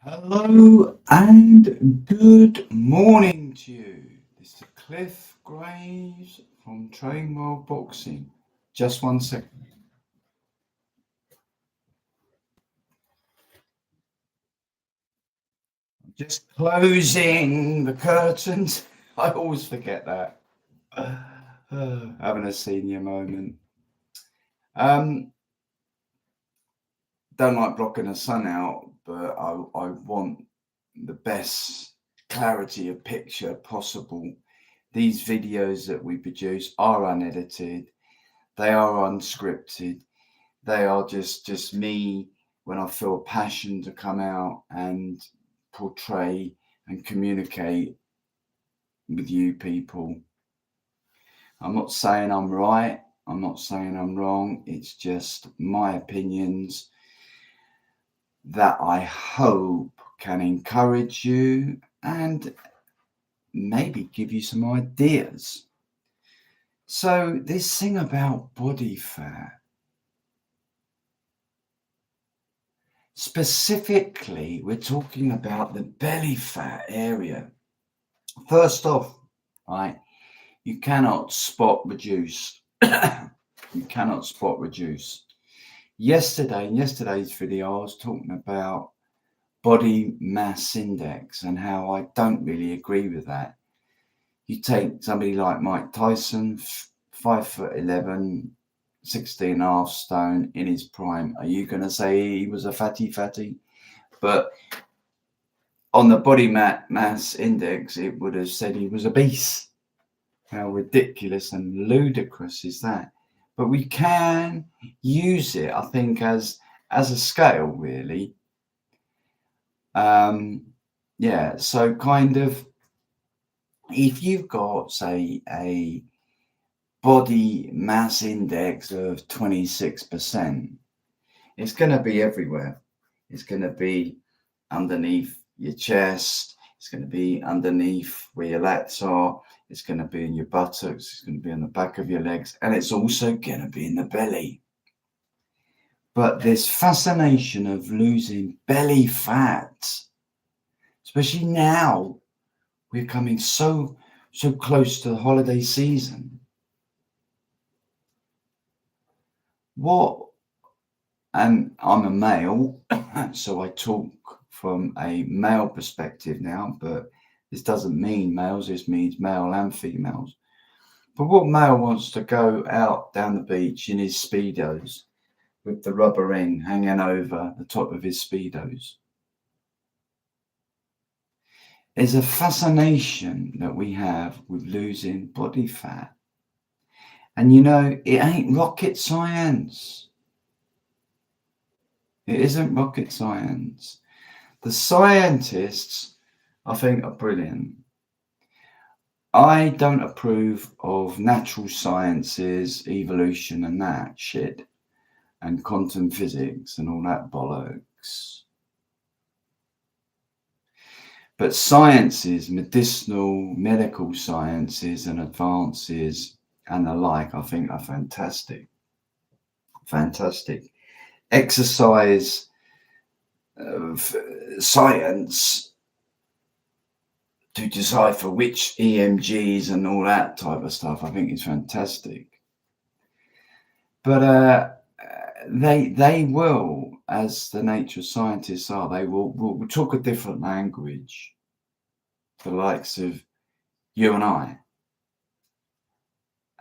Hello and good morning to you. This is Cliff Graves from Train World Boxing. Just 1 second. Just closing the curtains. I always forget that. Having a senior moment. Um, don't like blocking the sun out, but I want the best clarity of picture possible. These videos that we produce are unedited. They are unscripted. They are just me when I feel passion to come out and portray and communicate with you people. I'm not saying I'm right. I'm not saying I'm wrong. It's just my opinions that I hope can encourage you and maybe give you some ideas. So, this thing about body fat, specifically, we're talking about the belly fat area. First off, right, you cannot spot reduce. You cannot spot reduce. Yesterday, in yesterday's video, I was talking about body mass index and how I don't really agree with that. You take somebody like Mike Tyson, 5'11", 16.5 stone in his prime. Are you going to say he was a fatty? But on the body mass index, it would have said he was obese. How ridiculous and ludicrous is that? But we can use it, I think, as a scale, really. Yeah, so kind of, if you've got, say, a body mass index of 26%, it's going to be everywhere. It's going to be underneath your chest. It's going to be underneath where your lats are. It's going to be in your buttocks. It's going to be on the back of your legs. And it's also going to be in the belly. But this fascination of losing belly fat, especially now, we're coming so close to the holiday season. And I'm a male, so I talk from a male perspective now, but this doesn't mean males, this means male and females. But what male wants to go out down the beach in his Speedos with the rubber ring hanging over the top of his Speedos? There's a fascination that we have with losing body fat. And you know, it ain't rocket science. It isn't rocket science. The scientists, I think, are brilliant. I don't approve of natural sciences, evolution and that shit, and quantum physics and all that bollocks. But sciences, medical sciences and advances and the like, I think are fantastic. Fantastic. Exercise science to decipher which EMGs and all that type of stuff, I think is fantastic. But they will, as the nature scientists are, they will talk a different language, the likes of you and I.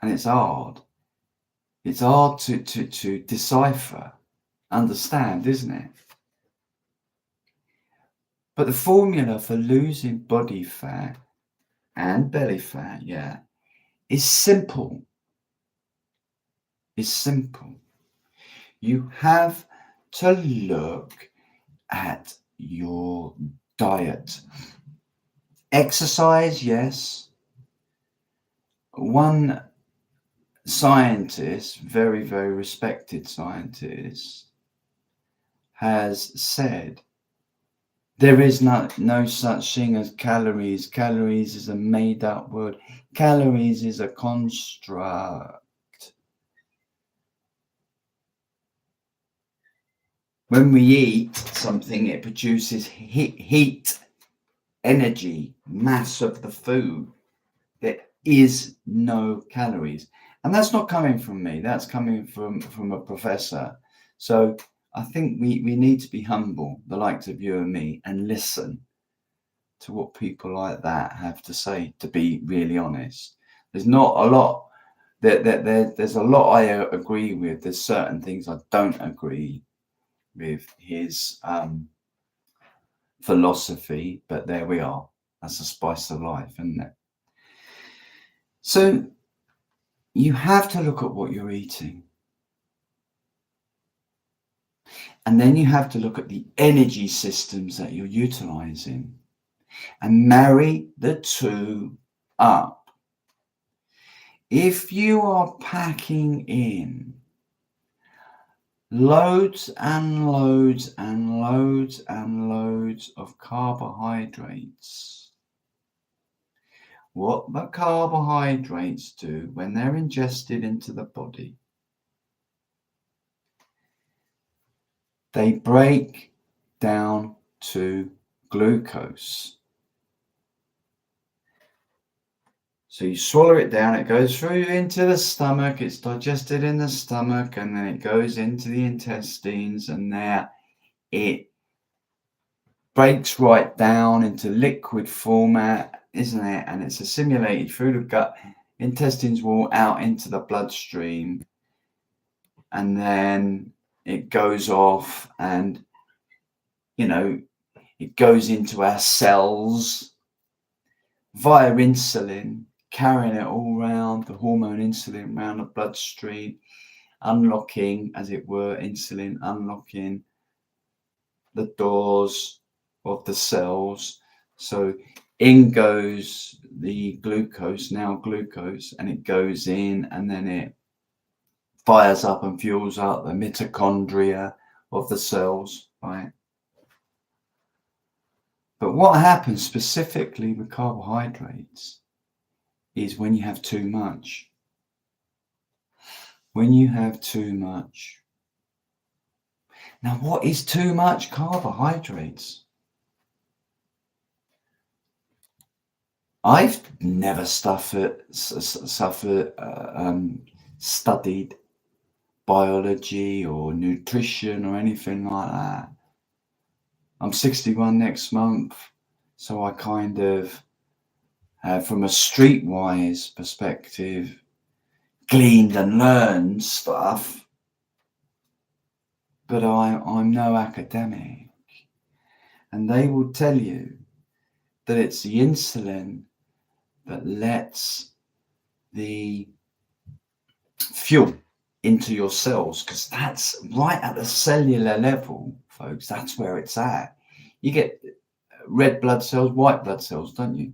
And it's hard. It's hard to decipher, understand, isn't it? But the formula for losing body fat and belly fat, yeah, is simple. It's simple. You have to look at your diet. Exercise, yes. One scientist, very, very respected scientist, has said there is no such thing as calories. Calories is a made-up word. Calories is a construct. When we eat something, it produces heat, energy, mass of the food. There is no calories. And that's not coming from me. That's coming from a professor. So I think we need to be humble, the likes of you and me, and listen to what people like that have to say, to be really honest. There's not a lot there's a lot I agree with. There's certain things I don't agree with his philosophy, but there we are. That's the spice of life, isn't it? So you have to look at what you're eating. And then you have to look at the energy systems that you're utilizing and marry the two up. If you are packing in loads and loads and loads and loads of carbohydrates, what the carbohydrates do when they're ingested into the body, they break down to glucose. So you swallow it down, it goes through into the stomach, it's digested in the stomach, and then it goes into the intestines, and there it breaks right down into liquid format, isn't it? And it's assimilated through the gut, intestines wall out into the bloodstream, and then it goes off and, it goes into our cells via insulin, carrying it all around, the hormone insulin around the bloodstream, unlocking, as it were, insulin, unlocking the doors of the cells. So in goes the glucose, now glucose, and it goes in, and then it fires up and fuels up the mitochondria of the cells, right? But what happens specifically with carbohydrates is when you have too much. When you have too much. Now, what is too much carbohydrates? I've never studied biology or nutrition or anything like that. I'm 61 next month, so I kind of, from a streetwise perspective, gleaned and learned stuff, but I'm no academic. And they will tell you that it's the insulin that lets the fuel into your cells, because that's right at the cellular level, folks. That's where it's at. You get red blood cells, white blood cells, don't you?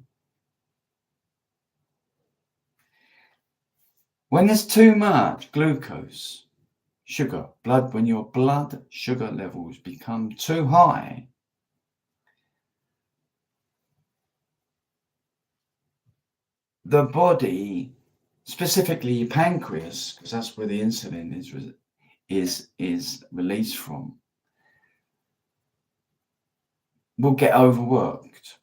When there's too much glucose, sugar, when your blood sugar levels become too high, the body, specifically your pancreas, because that's where the insulin is released from, will get overworked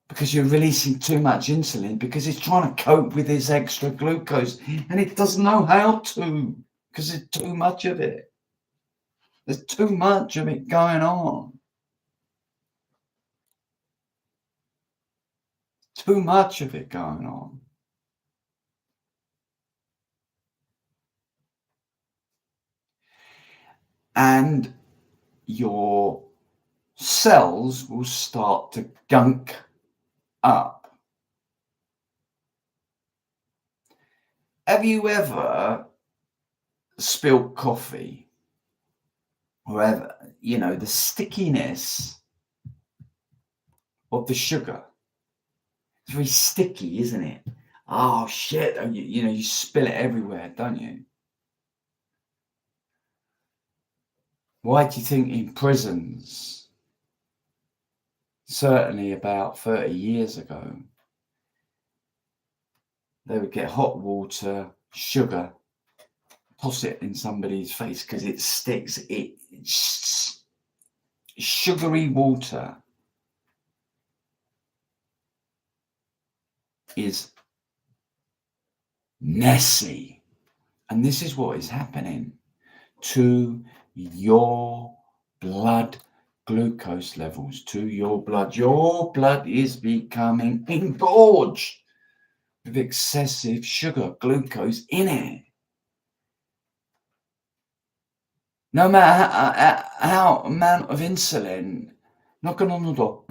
because you're releasing too much insulin, because it's trying to cope with this extra glucose and it doesn't know how to, because there's too much of it. There's too much of it going on. Too much of it going on. And your cells will start to gunk up. Have you ever spilled coffee, or ever, the stickiness of the sugar? It's very sticky, isn't it? Oh shit, you spill it everywhere, don't you? Why do you think in prisons, certainly about 30 years ago, they would get hot water, sugar, toss it in somebody's face because it sticks. It's sugary water is messy. And this is what is happening to your blood glucose levels, to your blood. Your blood is becoming engorged with excessive sugar, glucose in it. No matter how amount of insulin, knocking on the door.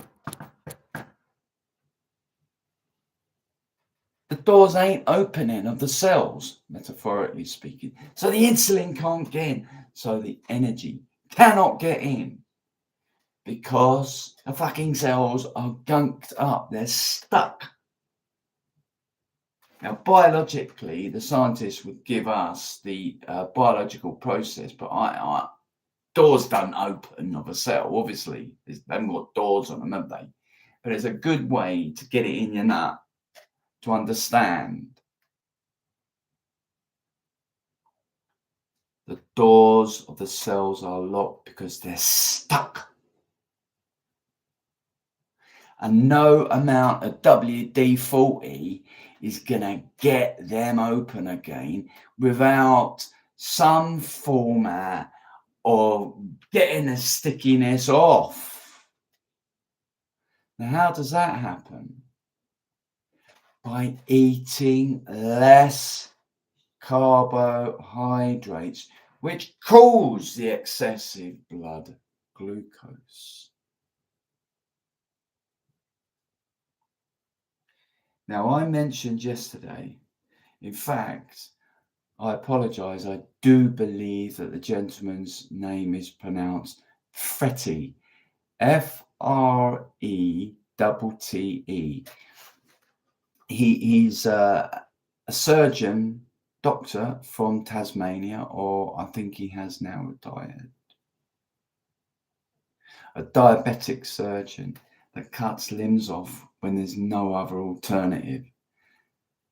The doors ain't opening of the cells, metaphorically speaking. So the insulin can't get in. So the energy cannot get in because the fucking cells are gunked up. They're stuck. Now, biologically, the scientists would give us the biological process, but doors don't open of a cell, obviously. They haven't got doors on them, have they? But it's a good way to get it in your nut to understand. The doors of the cells are locked because they're stuck. And no amount of WD-40 is going to get them open again without some format of getting the stickiness off. Now, how does that happen? By eating less carbohydrates, which cause the excessive blood glucose. Now, I mentioned yesterday, in fact, I apologise, I do believe that the gentleman's name is pronounced Frettee, Freette. He's a surgeon, doctor from Tasmania, or I think he has now retired. A diabetic surgeon that cuts limbs off when there's no other alternative.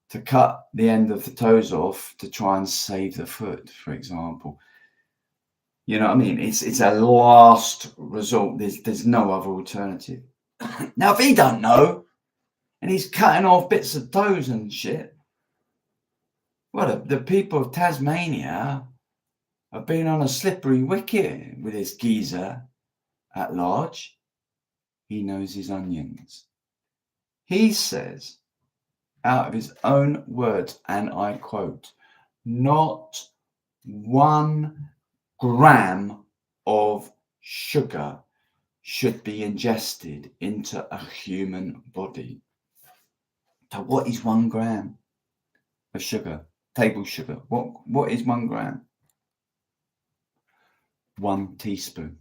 To cut the end of the toes off to try and save the foot, for example. You know what I mean? It's a last resort. There's no other alternative. Now, if he don't know, and he's cutting off bits of toes and shit, well, the people of Tasmania have been on a slippery wicket with this geezer at large. He knows his onions. He says, out of his own words, and I quote, not 1 gram of sugar should be ingested into a human body. So what is 1 gram of sugar? Table sugar. What is 1 gram? 1 teaspoon.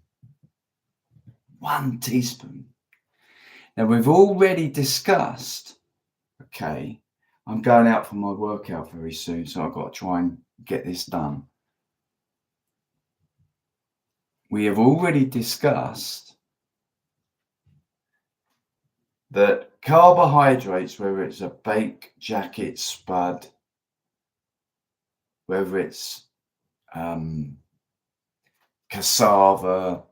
1 teaspoon. Now, we've already discussed, okay, I'm going out for my workout very soon, so I've got to try and get this done. We have already discussed that carbohydrates, whether it's a bake, jacket, spud, whether it's cassava,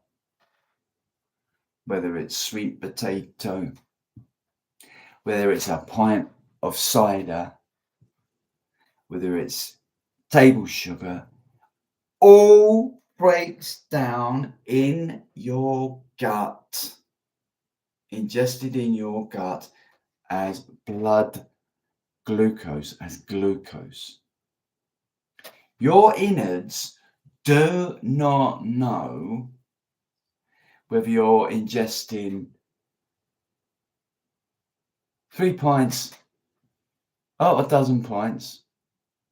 whether it's sweet potato, whether it's a pint of cider, whether it's table sugar, all breaks down in your gut, ingested in your gut as blood glucose, as glucose. Your innards do not know whether you're ingesting 3 pints, a dozen pints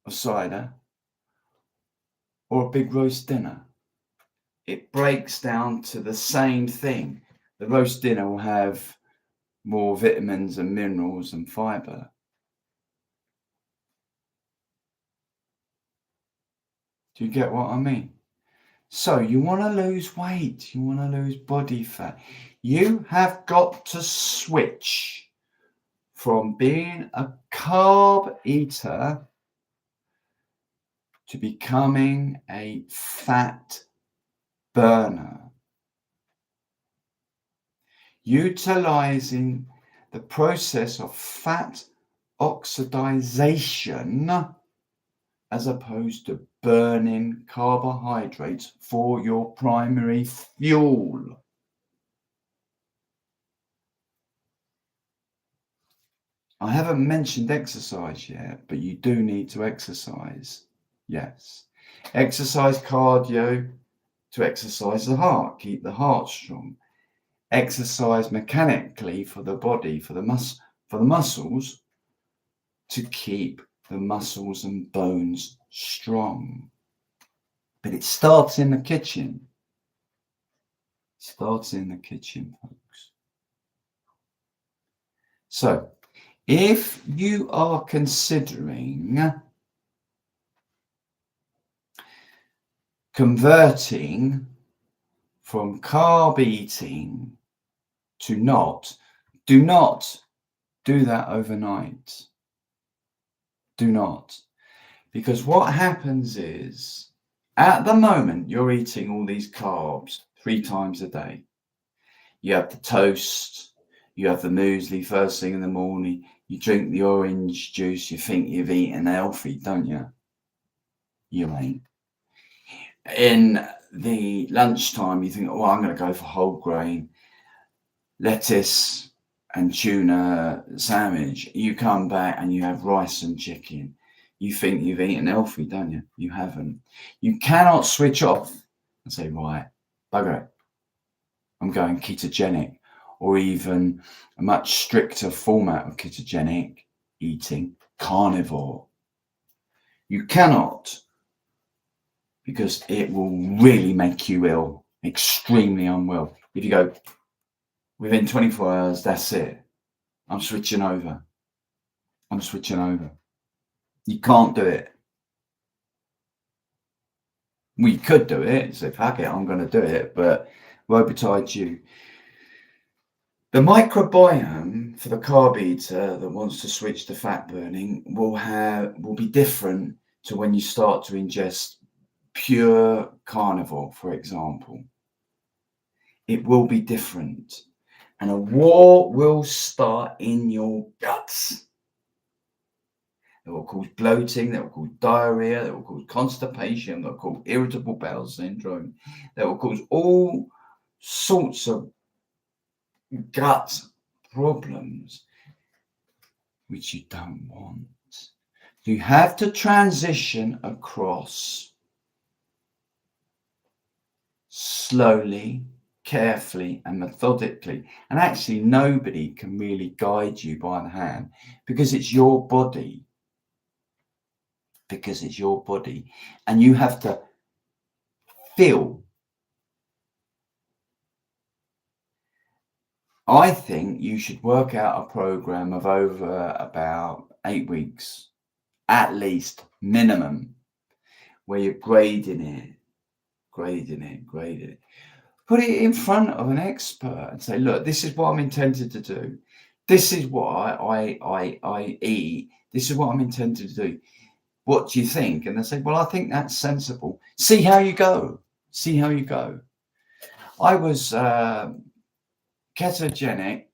of cider, or a big roast dinner. It breaks down to the same thing. The roast dinner will have more vitamins and minerals and fiber. Do you get what I mean? So you want to lose weight, you want to lose body fat. You have got to switch from being a carb eater to becoming a fat burner, utilizing the process of fat oxidation as opposed to burning carbohydrates for your primary fuel. I haven't mentioned exercise yet, but you do need to exercise. Yes. Exercise cardio to exercise the heart, keep the heart strong. Exercise mechanically for the body, for the muscles, to keep the muscles and bones strong. But it starts in the kitchen. It starts in the kitchen, folks. So, if you are considering converting from carb eating to do not do that overnight. Do not. Because what happens is, at the moment, you're eating all these carbs 3 times a day. You have the toast, you have the muesli first thing in the morning, you drink the orange juice, you think you've eaten healthy, don't you? You ain't. In the lunchtime, you think, oh, I'm going to go for whole grain, lettuce and tuna sandwich. You come back and you have rice and chicken. You think you've eaten healthy, don't you? You haven't. You cannot switch off and say, right, bugger it, I'm going ketogenic, or even a much stricter format of ketogenic eating, carnivore. You cannot, because it will really make you ill, extremely unwell. If you go, within 24 hours, that's it. I'm switching over. You can't do it. We could do it, so fuck it, I'm going to do it, but woe betide you. The microbiome for the carb eater that wants to switch to fat burning will be different to when you start to ingest pure carnivore, for example. It will be different. And a war will start in your guts. That will cause bloating, that will cause diarrhea, that will cause constipation, that will cause irritable bowel syndrome, that will cause all sorts of gut problems, which you don't want. You have to transition across slowly, carefully and methodically, and actually nobody can really guide you by the hand because it's your body, and you have to feel. I think you should work out a program of over about 8 weeks, at least, minimum, where you're grading it. Put it in front of an expert and say, look, this is what I'm intended to do. This is what I eat. This is what I'm intended to do. What do you think? And they say, well, I think that's sensible. See how you go. I was ketogenic,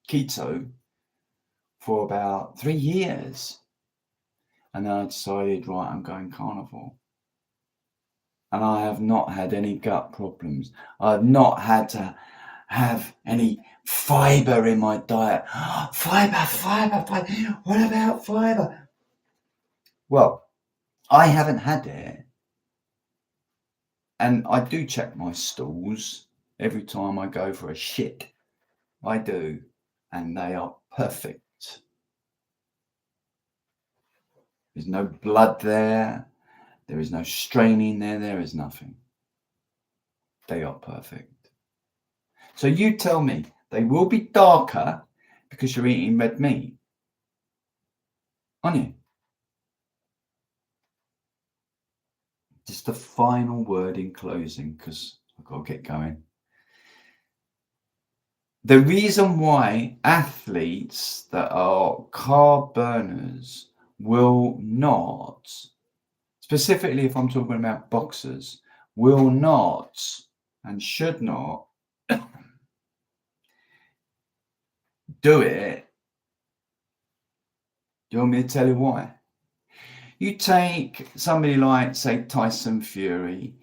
keto, for about 3 years. And then I decided, right, I'm going carnivore. And I have not had any gut problems. I've not had to have any fiber in my diet. Fiber. What about fiber? Well, I haven't had it. And I do check my stools every time I go for a shit. I do. And they are perfect. There's no blood there. There is no straining there. There is nothing. They are perfect. So you tell me, they will be darker because you're eating red meat, aren't you? Just the final word in closing, because I've got to get going. The reason why athletes that are carb burners will not specifically if I'm talking about boxers, will not and should not do it. Do you want me to tell you why? You take somebody like, say, Tyson Fury,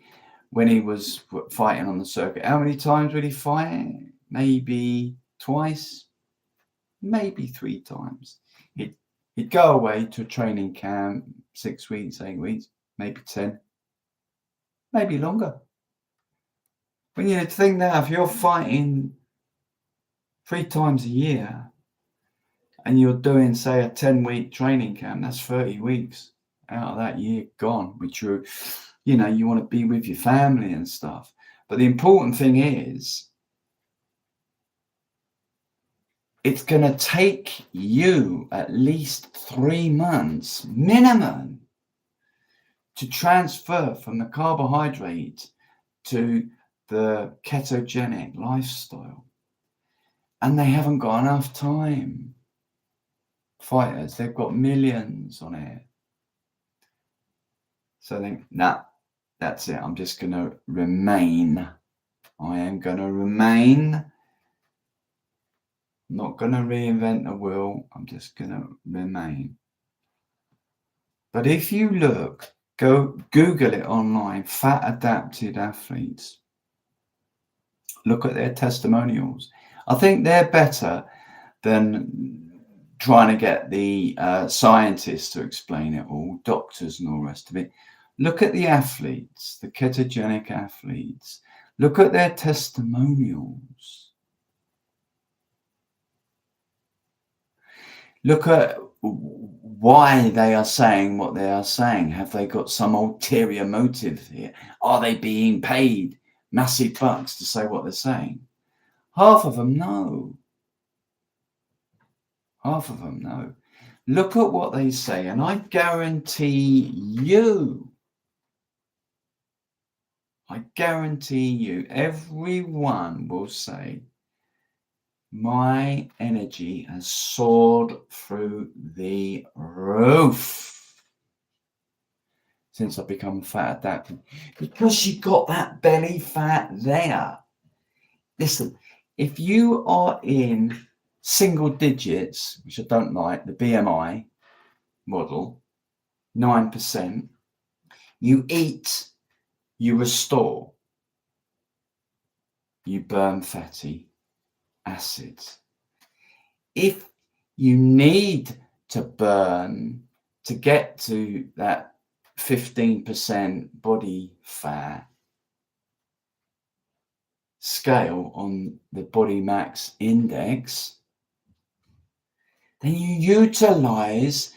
when he was fighting on the circuit, how many times would he fight? Maybe twice, maybe 3 times. He'd go away to a training camp, 6 weeks, 8 weeks, maybe 10, maybe longer. When you think that if you're fighting 3 times a year and you're doing, say, a 10-week training camp, that's 30 weeks out of that year gone, which you want to be with your family and stuff. But the important thing is, it's going to take you at least 3 months minimum to transfer from the carbohydrate to the ketogenic lifestyle. And they haven't got enough time. Fighters, they've got millions on it. So they think, nah, that's it. I'm just going to remain. I am going to remain. I'm not going to reinvent the wheel. I'm just going to remain. But if you look, go Google it online, fat adapted athletes. Look at their testimonials. I think they're better than trying to get the scientists to explain it all, doctors and all the rest of it. Look at the athletes, the ketogenic athletes. Look at their testimonials. Look at why they are saying what they are saying. Have they got some ulterior motive here? Are they being paid massive bucks to say what they're saying? Half of them know. Half of them know. Look at what they say, and I guarantee you, everyone will say, my energy has soared through the roof since I've become fat adapted, because you got that belly fat there. Listen, if you are in single digits, which I don't like, the BMI model, 9%, you eat, you restore, you burn fatty acids. If you need to burn to get to that 15% body fat scale on the body mass index, then you utilize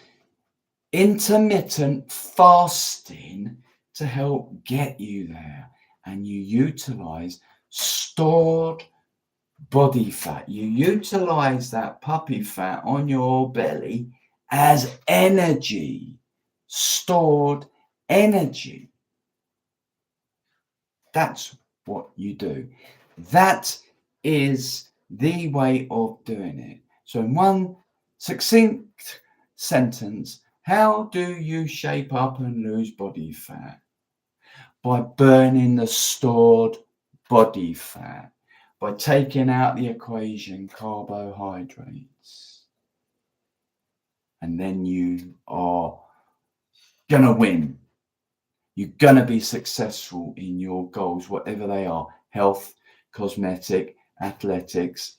intermittent fasting to help get you there, and you utilize stored body fat. You utilize that puppy fat on your belly as energy, stored energy. That's what you do. That is the way of doing it. So in one succinct sentence, how do you shape up and lose body fat? By burning the stored body fat, by taking out the equation carbohydrates. And then you are going to win. You're going to be successful in your goals, whatever they are: health, cosmetic, athletics.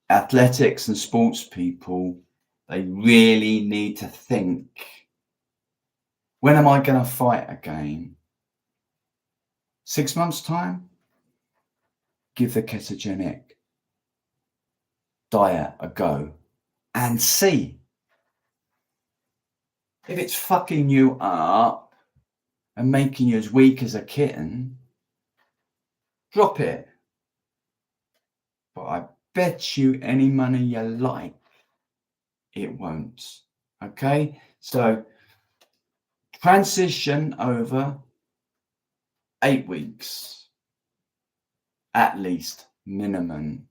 Athletics and sports people, they really need to think, when am I going to fight again? 6 months' time? Give the ketogenic diet a go and see. If it's fucking you up and making you as weak as a kitten, drop it. But I bet you any money you like, it won't. Okay? So transition over 8 weeks, at least, minimum.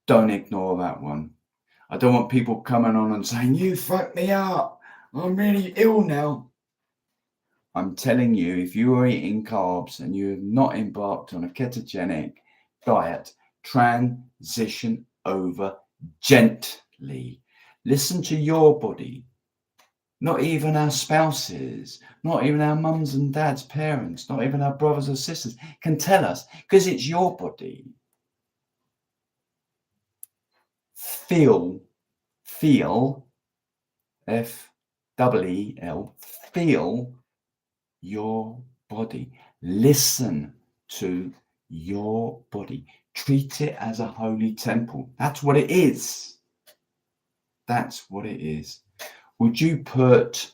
Don't ignore that one. I don't want people coming on and saying, you fucked me up. I'm really ill now. I'm telling you, if you are eating carbs and you have not embarked on a ketogenic diet, transition over gently. Listen to your body. Not even our spouses, not even our mums and dads, parents, not even our brothers or sisters can tell us, because it's your body. Feel, F-E-E-L, feel your body. Listen to your body. Treat it as a holy temple. That's what it is. That's what it is. Would you put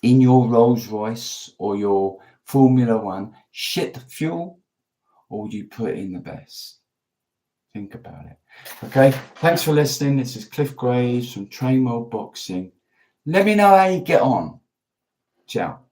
in your Rolls Royce or your Formula One shit fuel, or would you put in the best? Think about it. Okay, thanks for listening. This is Cliff Graves from Train World Boxing. Let me know how you get on. Ciao.